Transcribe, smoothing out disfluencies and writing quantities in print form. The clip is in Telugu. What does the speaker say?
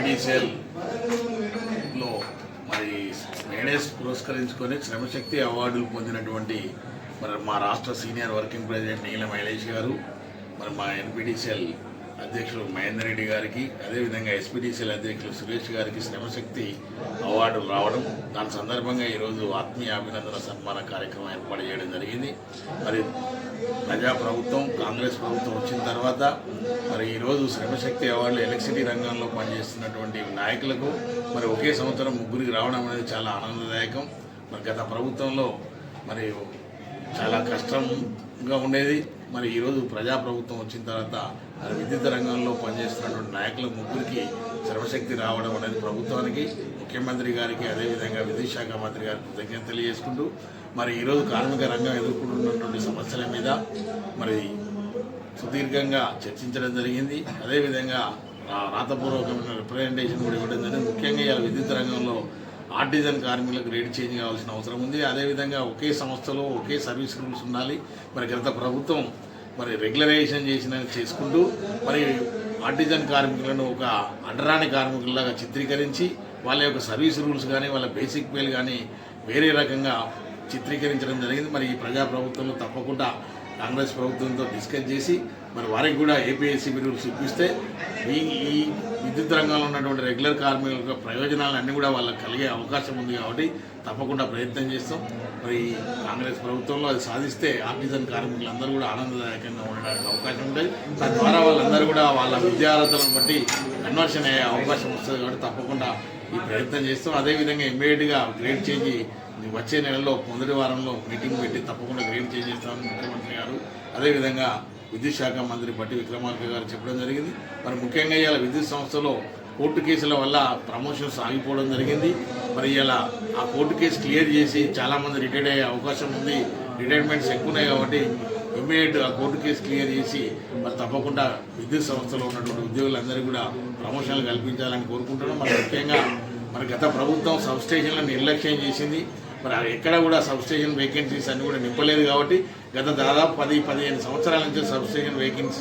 ఎన్పిడిసిఎల్లో మరి మేడేస్ పురస్కరించుకొని శ్రమశక్తి అవార్డులు పొందినటువంటి మరి మా రాష్ట్ర సీనియర్ వర్కింగ్ ప్రెసిడెంట్ నీలం మైలేష్ గారు, మరి మా ఎన్పిడిసిఎల్ అధ్యక్షులు మహేందర్ రెడ్డి గారికి, అదేవిధంగా ఎస్పీడీసీఎల్ అధ్యక్షులు సురేష్ గారికి శ్రమశక్తి అవార్డులు రావడం, దాని సందర్భంగా ఈరోజు ఆత్మీయ అభినందన సన్మాన కార్యక్రమం ఏర్పాటు చేయడం జరిగింది. మరి ప్రజాప్రభుత్వం కాంగ్రెస్ ప్రభుత్వం వచ్చిన తర్వాత మరి ఈరోజు శ్రమశక్తి అవార్డులు ఎలక్ట్రిసిటీ రంగంలో పనిచేస్తున్నటువంటి నాయకులకు మరి ఒకే సంవత్సరం ముగ్గురికి రావడం అనేది చాలా ఆనందదాయకం. మరి గత ప్రభుత్వంలో మరి చాలా కష్టంగా ఉండేది. మరి ఈరోజు ప్రజాప్రభుత్వం వచ్చిన తర్వాత మరి విద్యుత్ రంగంలో పనిచేస్తున్నటువంటి నాయకుల ముగ్గురికి శ్రమశక్తి రావడం అనేది ప్రభుత్వానికి, ముఖ్యమంత్రి గారికి, అదేవిధంగా విద్యుత్ శాఖ మంత్రి గారికి కృతజ్ఞత తెలియజేసుకుంటూ మరి ఈరోజు కార్మిక రంగం ఎదుర్కొంటున్నటువంటి సమస్యల మీద మరి సుదీర్ఘంగా చర్చించడం జరిగింది. అదేవిధంగా రాతపూర్వకమైన రిప్రజెంటేషన్ కూడా ఇవ్వడం జరిగింది. ముఖ్యంగా ఇలా విద్యుత్ రంగంలో ఆర్టిజన్ కార్మికులకు రేట్ చేంజ్ కావాల్సిన అవసరం ఉంది. అదేవిధంగా ఒకే సంస్థలో ఒకే సర్వీస్ రూల్స్ ఉండాలి. మరి గత ప్రభుత్వం మరి రెగ్యులరైజేషన్ చేసుకుంటూ మరి ఆర్టిజన్ కార్మికులను ఒక అంటరాని కార్మికుల్లాగా చిత్రీకరించి వాళ్ళ యొక్క సర్వీస్ రూల్స్ కానీ వాళ్ళ బేసిక్ పేలు కానీ వేరే రకంగా చిత్రీకరించడం జరిగింది. మరి ఈ ప్రజాప్రభుత్వంలో తప్పకుండా కాంగ్రెస్ ప్రభుత్వంతో డిస్కస్ చేసి మరి వారికి కూడా ఏపీఎస్సీబీ రూల్స్ ఇప్పిస్తే ఈ విద్యుత్ రంగంలో ఉన్నటువంటి రెగ్యులర్ కార్మికుల ప్రయోజనాలన్నీ కూడా వాళ్ళకి కలిగే అవకాశం ఉంది. కాబట్టి తప్పకుండా ప్రయత్నం చేస్తాం. మరి కాంగ్రెస్ ప్రభుత్వంలో అది సాధిస్తే ఆర్టిజన్ కార్మికులందరూ కూడా ఆనందదాయకంగా ఉండడానికి అవకాశం ఉంటుంది. తద్వారా వాళ్ళందరూ కూడా వాళ్ళ విద్యార్హతలను బట్టి కన్వర్షన్ అయ్యే అవకాశం వస్తుంది. కాబట్టి తప్పకుండా ఈ ప్రయత్నం చేస్తాం. అదేవిధంగా ఇమ్మీడియట్గా గ్రేడ్ చేంజ్ వచ్చే నెలలో మొదటి వారంలో మీటింగ్ పెట్టి తప్పకుండా గ్రేడ్ చేంజ్ చేస్తామని ముఖ్యమంత్రి గారు, అదేవిధంగా విద్యుత్ శాఖ మంత్రి బట్టి విక్రమార్క గారు చెప్పడం జరిగింది. మరి ముఖ్యంగా ఇలా విద్యుత్ సంస్థలో కోర్టు కేసుల వల్ల ప్రమోషన్స్ ఆగిపోవడం జరిగింది. మరి ఇలా ఆ కోర్టు కేసు క్లియర్ చేసి చాలామంది రిటైర్డ్ అయ్యే అవకాశం ఉంది. రిటైర్మెంట్స్ ఎక్కువ ఉన్నాయి. కాబట్టి ఇమ్మీడియట్ ఆ కోర్టు కేసు క్లియర్ చేసి మరి తప్పకుండా విద్యుత్ సంస్థలో ఉన్నటువంటి ఉద్యోగులందరికీ కూడా ప్రమోషన్లు కల్పించాలని కోరుకుంటున్నాం. మరి ముఖ్యంగా మరి గత ప్రభుత్వం సబ్స్టేషన్లను నిర్లక్ష్యం చేసింది. మరి ఎక్కడ కూడా సబ్స్టేషన్ వేకెన్సీస్ అన్ని కూడా నింపలేదు. కాబట్టి గత దాదాపు 10-15 సంవత్సరాల నుంచి సబ్స్టేషన్ వేకెన్సీ